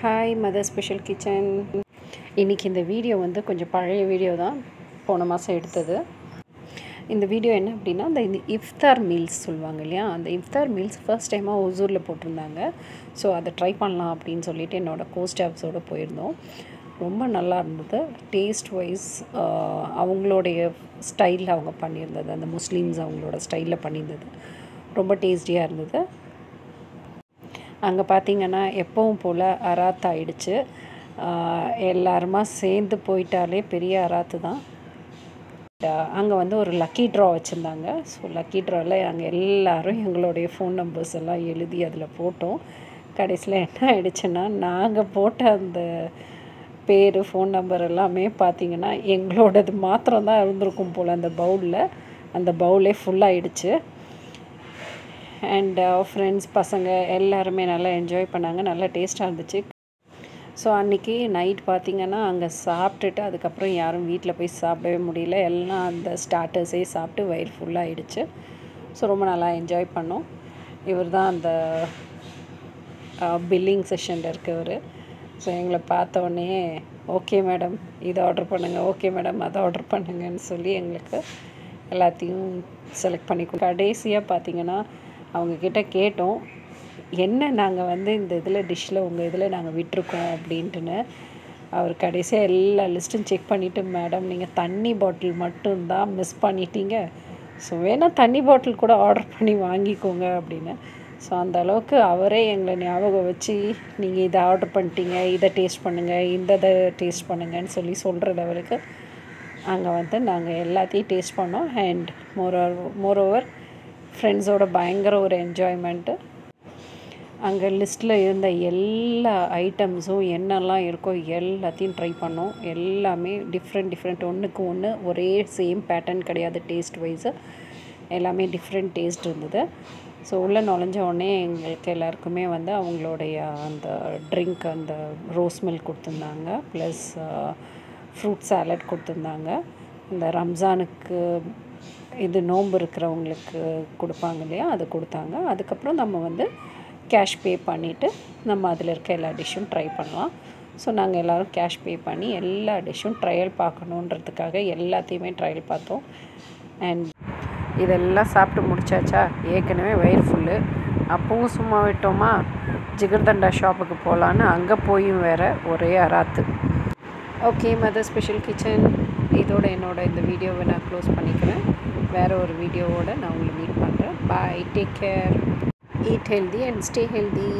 Hi mother special kitchen. இன்றைக்கி இந்த video வந்து கொஞ்சம் பழைய வீடியோ தான், போன மாதம் எடுத்தது. இந்த வீடியோ என்ன அப்படின்னா, இந்த இஃப்தார் மீல்ஸ் சொல்லுவாங்க இல்லையா, அந்த இஃப்தார் மீல்ஸ் ஃபர்ஸ்ட் டைமாக ஒசூரில் போட்டிருந்தாங்க. ஸோ அதை ட்ரை பண்ணலாம் அப்படின்னு சொல்லிட்டு என்னோடய கோஸ்டாஃப்ஸோடு போயிருந்தோம். ரொம்ப நல்லா இருந்தது. டேஸ்ட் வைஸ் அவங்களுடைய ஸ்டைலில் அவங்க பண்ணியிருந்தது, அந்த முஸ்லீம்ஸ் அவங்களோட ஸ்டைலில் பண்ணியிருந்தது ரொம்ப டேஸ்டியாக இருந்தது. அங்கே பார்த்திங்கன்னா எப்பவும் போல் அராத் ஆயிடுச்சு. எல்லாருமா சேர்ந்து போயிட்டாலே பெரிய அராத்து தான். அங்கே வந்து ஒரு லக்கி ட்ரா வச்சுருந்தாங்க. ஸோ லக்கி ட்ராவில் நாங்கள் எல்லோரும் எங்களுடைய ஃபோன் நம்பர்ஸ் எல்லாம் எழுதி அதில் போட்டோம். கடைசியில் என்ன ஆகிடுச்சுன்னா, நாங்கள் போட்ட அந்த பேர் ஃபோன் நம்பர் எல்லாமே பார்த்திங்கன்னா எங்களோடது மாத்திரம்தான் இருந்திருக்கும் போல். அந்த பவுலே ஃபுல்லாகிடுச்சு. அண்ட் ஃப்ரெண்ட்ஸ் பசங்க எல்லாருமே நல்லா என்ஜாய் பண்ணாங்க. நல்லா டேஸ்ட்டாக இருந்துச்சு. ஸோ அன்றைக்கி நைட் பார்த்திங்கன்னா அங்கே சாப்பிட்டுட்டு அதுக்கப்புறம் யாரும் வீட்டில் போய் சாப்பிடவே முடியல. எல்லாம் அந்த ஸ்டார்டர்ஸே சாப்பிட்டு வயிறு ஃபுல்லாகிடுச்சு. ஸோ ரொம்ப நல்லா என்ஜாய் பண்ணோம். இவர் தான் அந்த பில்லிங் செஷனில் இருக்கவர். ஸோ எங்களை பார்த்தோன்னே ஓகே மேடம் இதை ஆர்டர் பண்ணுங்கள், ஓகே மேடம் அதை ஆர்டர் பண்ணுங்கன்னு சொல்லி எங்களுக்கு எல்லாத்தையும் செலக்ட் பண்ணி கடைசியாக பார்த்திங்கன்னா அவங்கக்கிட்ட கேட்டோம், என்ன நாங்கள் வந்து இந்த இதில் டிஷ்ஷில் உங்கள் இதில் நாங்கள் விட்டுருக்கோம் அப்படின்ட்டுன்னு. அவர் கடைசியாக எல்லா லிஸ்ட்டும் செக் பண்ணிவிட்டு, மேடம் நீங்கள் தண்ணி பாட்டில் மட்டும்தான் மிஸ் பண்ணிட்டீங்க, ஸோ வேணால் தண்ணி பாட்டில் கூட ஆர்டர் பண்ணி வாங்கிக்கோங்க அப்படின்னு. ஸோ அந்த அளவுக்கு அவரே எங்களை ஞாபகம் வச்சு, நீங்கள் இதை ஆர்டர் பண்ணிட்டீங்க, இதை டேஸ்ட் பண்ணுங்கள், இந்த இதை டேஸ்ட் பண்ணுங்கன்னு சொல்கிற லெவலுக்கு அங்கே வந்து நாங்கள் எல்லாத்தையும் டேஸ்ட் பண்ணோம். அண்ட் மோரோவர் ஃப்ரெண்ட்ஸோட பயங்கர ஒரு என்ஜாய்மெண்ட்டு. அங்கே லிஸ்ட்டில் இருந்த எல்லா ஐட்டம்ஸும் என்னெல்லாம் இருக்கோ எல்லாத்தையும் ட்ரை பண்ணோம். எல்லாமே டிஃப்ரெண்ட் ஒன்றுக்கு ஒன்று ஒரே சேம் பேட்டர்ன் கிடையாது. டேஸ்ட் வைஸு எல்லாமே டிஃப்ரெண்ட் டேஸ்ட் இருந்தது. ஸோ உள்ளே நுழைஞ்ச உடனே எங்களுக்கு எல்லாருக்குமே வந்து அவங்களுடைய அந்த ட்ரிங்க், அந்த ரோஸ் மில்க் கொடுத்துருந்தாங்க. ப்ளஸ் ஃப்ரூட் சாலட் கொடுத்துருந்தாங்க. இந்த ரம்ஜானுக்கு இது நோன்பு இருக்கிறவங்களுக்கு கொடுப்பாங்க இல்லையா, அது கொடுத்தாங்க. அதுக்கப்புறம் நம்ம வந்து கேஷ் பே பண்ணிவிட்டு நம்ம அதில் இருக்க எல்லா டிஷ்ஷும் ட்ரை பண்ணலாம். ஸோ நாங்கள் எல்லோரும் கேஷ் பே பண்ணி எல்லா டிஷ்ஷும் ட்ரையல் பார்க்கணுன்றதுக்காக எல்லாத்தையுமே ட்ரையல் பார்த்தோம். அண்ட் இதெல்லாம் சாப்பிட்டு முடிச்சாச்சா, ஏற்கனவே வயிறு ஃபுல்லு. அப்பவும் சும்மா விட்டோமா, ஜிகர்தண்டா ஷாப்புக்கு போகலான்னு அங்கே போயும் வேறு ஒரே அராத்து. ஓகே மதர் ஸ்பெஷல் கிச்சன், இதோட இந்த வீடியோவை நான் க்ளோஸ் பண்ணிக்கிறேன். வேறு ஒரு வீடியோவோடு நான் உங்களை மீட் பண்ணுறேன். Bye, take care, eat healthy and stay healthy.